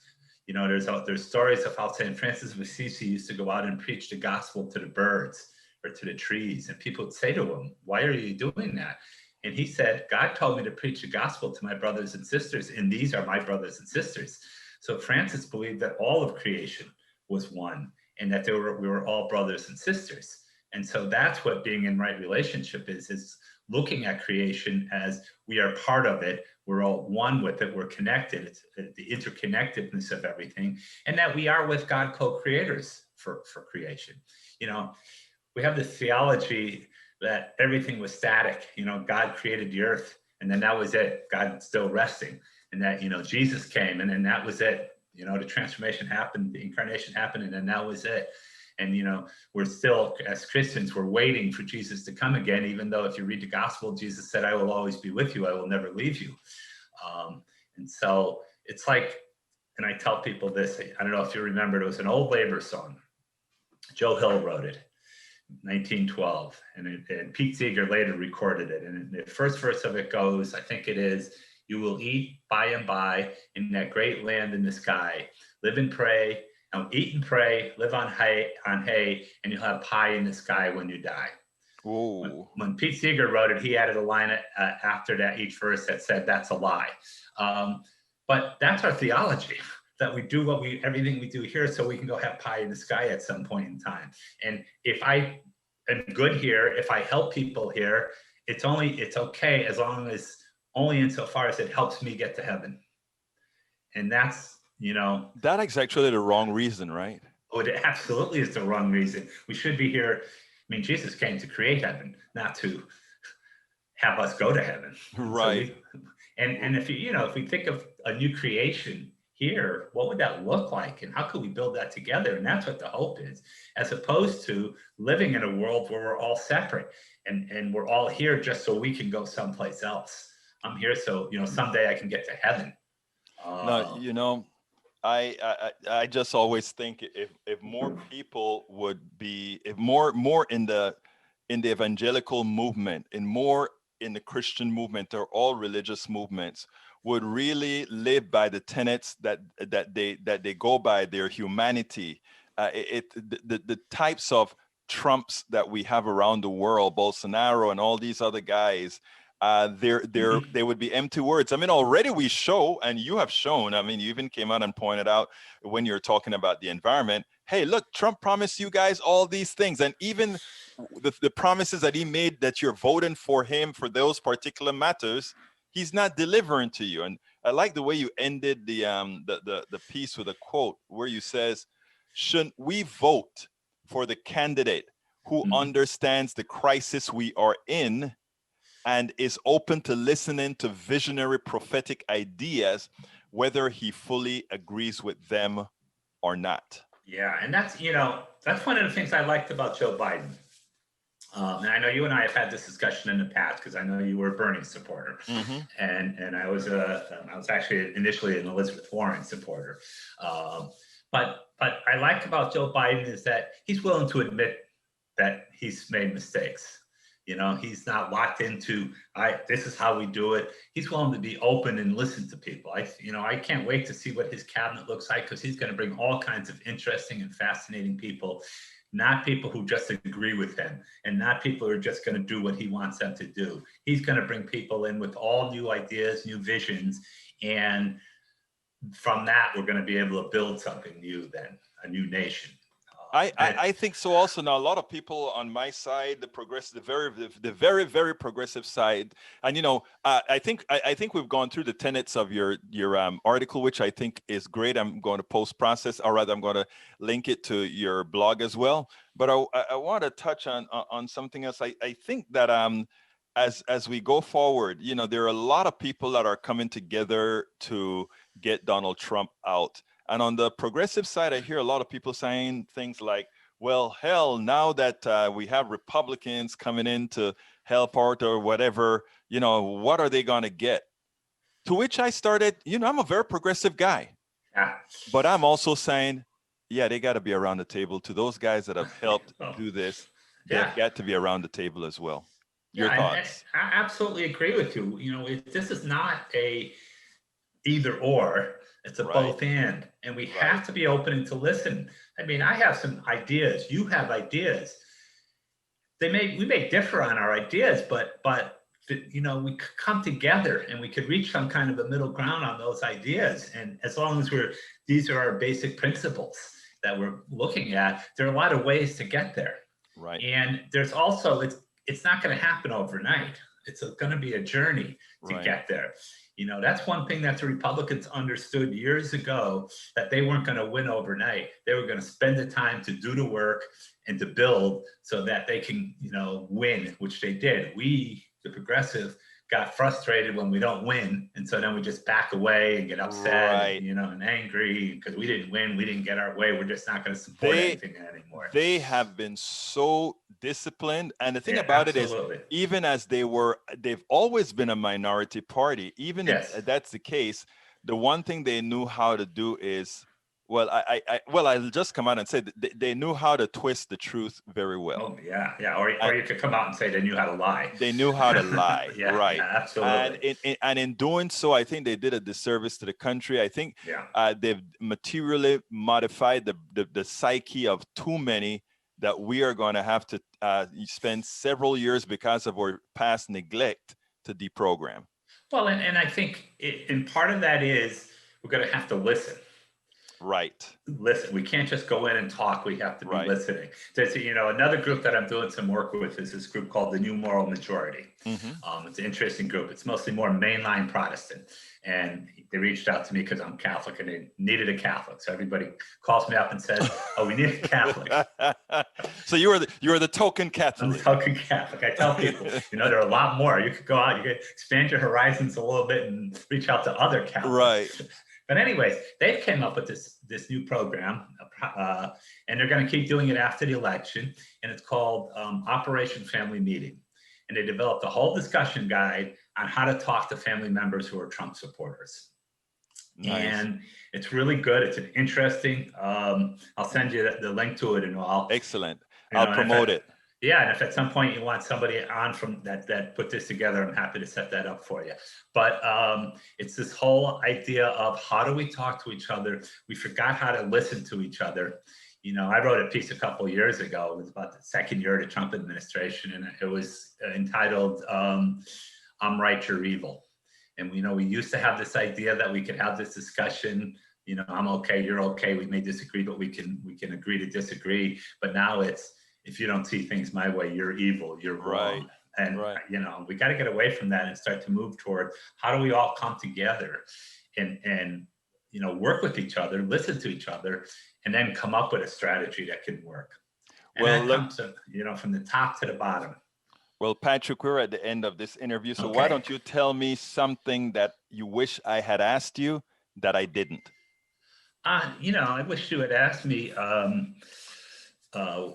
There's stories of how St. Francis of Assisi used to go out and preach the gospel to the birds or to the trees. And people would say to him, why are you doing that? And he said, God told me to preach the gospel to my brothers and sisters, and these are my brothers and sisters. So Francis believed that all of creation was one, and that we were all brothers and sisters. And so that's what being in right relationship is looking at creation as we are part of it. We're all one with it. We're connected. It's the interconnectedness of everything, and that we are with God co-creators for creation. We have this theology that everything was static. You know, God created the earth, and then that was it. God still resting, and that, you know, Jesus came, and then that was it. You know, the transformation happened, the incarnation happened, and then that was it. And, you know, we're still, as Christians, we're waiting for Jesus to come again, even though if you read the gospel, Jesus said, I will always be with you. I will never leave you. And so it's like, and I tell people this, I don't know if you remember, it was an old labor song. Joe Hill wrote it, 1912, and Pete Seeger later recorded it. And the first verse of it goes, I think it is, you will eat by and by in that great land in the sky, live and pray, and eat and pray, live on hay, and you'll have pie in the sky when you die. When Pete Seeger wrote it, he added a line after that, each verse, that said, that's a lie. But that's our theology, that we do everything we do here so we can go have pie in the sky at some point in time. And if I am good here, if I help people here, it's okay as long as, only insofar as it helps me get to heaven. And that's, you know.
That is actually the wrong reason, right?
Oh, it absolutely is the wrong reason. We should be here. I mean, Jesus came to create heaven, not to have us go to heaven.
Right.
So and if if we think of a new creation here, what would that look like? And how could we build that together? And that's what the hope is, as opposed to living in a world where we're all separate and we're all here just so we can go someplace else. I'm here so, you know, someday I can get to heaven.
No, you know, I just always think if more people would be, if more in the evangelical movement and more in the Christian movement or all religious movements would really live by the tenets that they go by, their humanity, the types of Trumps that we have around the world, Bolsonaro and all these other guys, they would be empty words. I mean, already we show, and you have shown, I mean, you even came out and pointed out when you're talking about the environment, hey, look, Trump promised you guys all these things. And even the promises that he made that you're voting for him for those particular matters, he's not delivering to you. And I like the way you ended the piece with a quote where you says, shouldn't we vote for the candidate who understands the crisis we are in and is open to listening to visionary prophetic ideas, whether he fully agrees with them or not?
Yeah, and that's, you know, that's one of the things I liked about Joe Biden. And I know you and I have had this discussion in the past because I know you were a Bernie supporter, and I was actually initially an Elizabeth Warren supporter. But I like about Joe Biden is that he's willing to admit that he's made mistakes. You know, he's not locked into, this is how we do it. He's willing to be open and listen to people. I can't wait to see what his cabinet looks like, because he's going to bring all kinds of interesting and fascinating people, not people who just agree with him and not people who are just going to do what he wants them to do. He's going to bring people in with all new ideas, new visions. And from that, we're going to be able to build something new then, a new nation.
I think so also. Now, a lot of people on my side, the very, very progressive side, and, you know, I think we've gone through the tenets of your article, which I think is great. I'm going to post-process, or rather I'm going to link it to your blog as well. But I want to touch on something else. I think that as we go forward, you know, there are a lot of people that are coming together to get Donald Trump out. And on the progressive side, I hear a lot of people saying things like, well, hell, now that we have Republicans coming in to help out or whatever, you know, what are they going to get? To which I started, you know, I'm a very progressive guy, but I'm also saying, yeah, they got to be around the table. To those guys that have helped do this, they've got to be around the table as well. Your thoughts?
I absolutely agree with you. You know, this is not a either or. It's a both and we have to be open to listen. I mean, I have some ideas. You have ideas. We may differ on our ideas, but you know, we could come together and we could reach some kind of a middle ground on those ideas. And as long as these are our basic principles that we're looking at, there are a lot of ways to get there.
Right.
And there's also, it's not going to happen overnight. It's going to be a journey to get there. You know, that's one thing that the Republicans understood years ago, that they weren't going to win overnight. They were going to spend the time to do the work and to build so that they can, you know, win, which they did. We, the progressive, got frustrated when we don't win, and so then we just back away and get upset,
Right.
and, you know, and angry because we didn't win, we didn't get our way. We're just not going to support anything anymore.
They have been so disciplined, and the thing
Yeah,
about it is,
absolutely.
even as they've always been a minority party. Even
Yes.
if that's the case, the one thing they knew how to do is, well, I'll just come out and say that they knew how to twist the truth very well.
Oh yeah, yeah. Or you could come out and say they knew how to lie.
They knew how to lie,
Yeah,
right?
yeah, absolutely.
And in doing so, I think they did a disservice to the country. I think
Yeah.
they've materially modified the psyche of too many, that we are going to have to spend several years because of our past neglect to deprogram.
Well, and I think and part of that is we're going to have to listen.
Right.
Listen, we can't just go in and talk. We have to be
Right.
listening. There's, you know, another group that I'm doing some work with is this group called the New Moral Majority. It's an interesting group. It's mostly more mainline Protestant, and they reached out to me because I'm Catholic and they needed a Catholic. So everybody calls me up and says, "Oh, we need a Catholic."
So you are the token
I'm
Catholic.
a token Catholic. I tell people, you know, there are a lot more. You could go out, you could expand your horizons a little bit and reach out to other Catholics.
Right.
But anyways, they came up with this new program, and they're going to keep doing it after the election. And it's called Operation Family Meeting. And they developed a whole discussion guide on how to talk to family members who are Trump supporters.
Nice.
And it's really good. It's an interesting. I'll send you the link to it and all.
Excellent.
You know,
I'll promote it.
Yeah, and if at some point you want somebody on from that put this together, I'm happy to set that up for you. But it's this whole idea of how do we talk to each other? We forgot how to listen to each other. You know, I wrote a piece a couple of years ago. It was about the second year of the Trump administration, and it was entitled "I'm Right, You're Evil." And you know, we used to have this idea that we could have this discussion. You know, I'm okay, you're okay. We may disagree, but we can agree to disagree. But now it's, if you don't see things my way, you're evil, you're wrong.
Right.
And, you know, we got to get away from that and start to move toward how do we all come together and, you know, work with each other, listen to each other, and then come up with a strategy that can work. And
Well,
that comes, you know, from the top to the bottom.
Well, Patrick, we're at the end of this interview. So
Okay.
why don't you tell me something that you wish I had asked you that I didn't?
You know, I wish you had asked me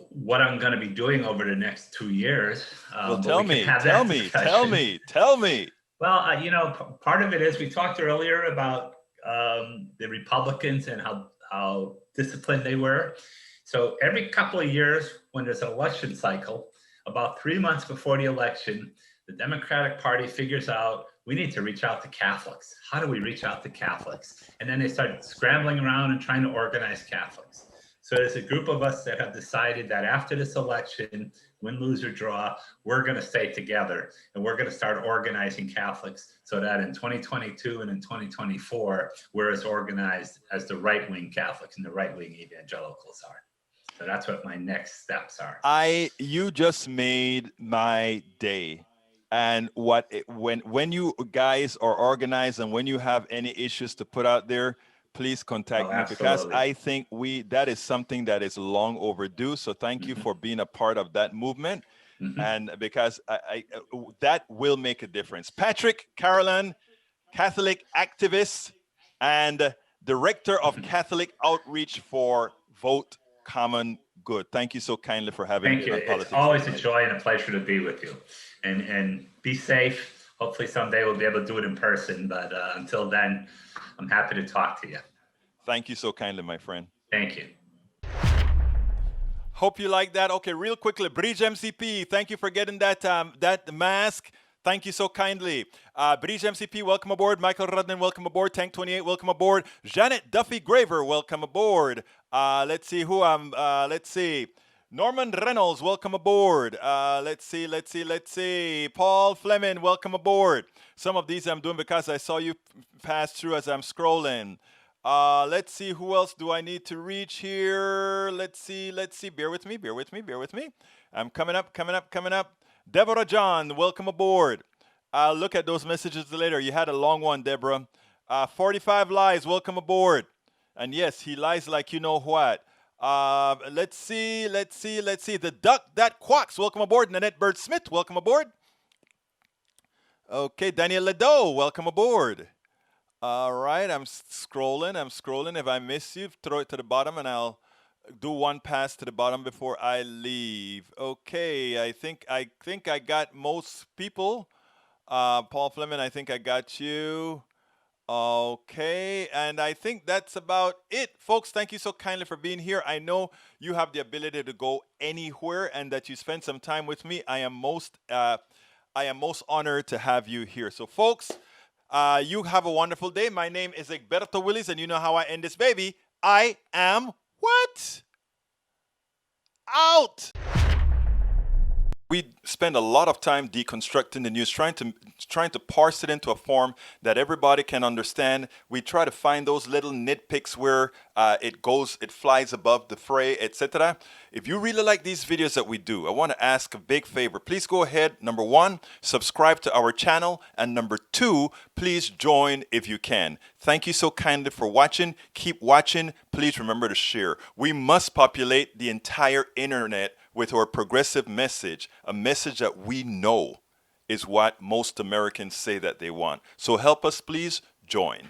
what I'm going to be doing over the next 2 years.
Well,
but
tell
we can
me,
have
tell
that
me,
discussion.
tell me.
Well, you know, part of it is we talked earlier about the Republicans and how disciplined they were. So every couple of years, when there's an election cycle, about 3 months before the election, the Democratic Party figures out we need to reach out to Catholics. How do we reach out to Catholics? And then they start scrambling around and trying to organize Catholics. So there's a group of us that have decided that after this election, win, lose, or draw, we're going to stay together and we're going to start organizing Catholics so that in 2022 and in 2024, we're as organized as the right-wing Catholics and the right-wing evangelicals are. So that's what my next steps are.
You just made my day. And when you guys are organized and when you have any issues to put out there, please contact me, because
absolutely.
I think that is something that is long overdue. So thank you for being a part of that movement. And because that will make a difference. Patrick Carolan, Catholic activist and director of Catholic outreach for Vote Common Good. Thank you so kindly for having
Thank
me
you.
on
It's
Politics
always a
Tonight.
joy and a pleasure to be with you. And be safe. Hopefully someday we'll be able to do it in person. But until then, I'm happy to talk to you.
Thank you so kindly, my friend.
Thank you.
Hope you like that. Okay, real quickly, Bridge MCP, thank you for getting that mask. Thank you so kindly. Bridge MCP, welcome aboard. Michael Rudnan, welcome aboard. Tank 28, welcome aboard. Janet Duffy Graver, welcome aboard. Let's see. Norman Reynolds, welcome aboard. Let's see. Paul Fleming, welcome aboard. Some of these I'm doing because I saw you pass through as I'm scrolling. Let's see, who else do I need to reach here? Let's see. Bear with me. I'm coming up. Deborah John, welcome aboard. I'll look at those messages later. You had a long one, Deborah. 45 lies. Welcome aboard. And yes, he lies like you know what. Let's see. The duck that quacks. Welcome aboard. Nanette Bird Smith. Welcome aboard. Okay, Daniel Ledo. Welcome aboard. All right, I'm scrolling. If I miss you, throw it to the bottom, and I'll do one pass to the bottom before I leave. Okay, I think I got most people. Paul Fleming, I think I got you. Okay, and I think that's about it. Folks, thank you so kindly for being here. I know you have the ability to go anywhere and that you spend some time with me. I am most honored to have you here. So, folks, you have a wonderful day. My name is Egberto Willis, and you know how I end this baby. I am what? Out! We spend a lot of time deconstructing the news, trying to parse it into a form that everybody can understand. We try to find those little nitpicks where it flies above the fray, etc. If you really like these videos that we do, I want to ask a big favor. Please go ahead, number one, subscribe to our channel, and number two, please join if you can. Thank you so kindly for watching. Keep watching. Please remember to share. We must populate the entire internet with our progressive message, a message that we know is what most Americans say that they want. So help us, please join.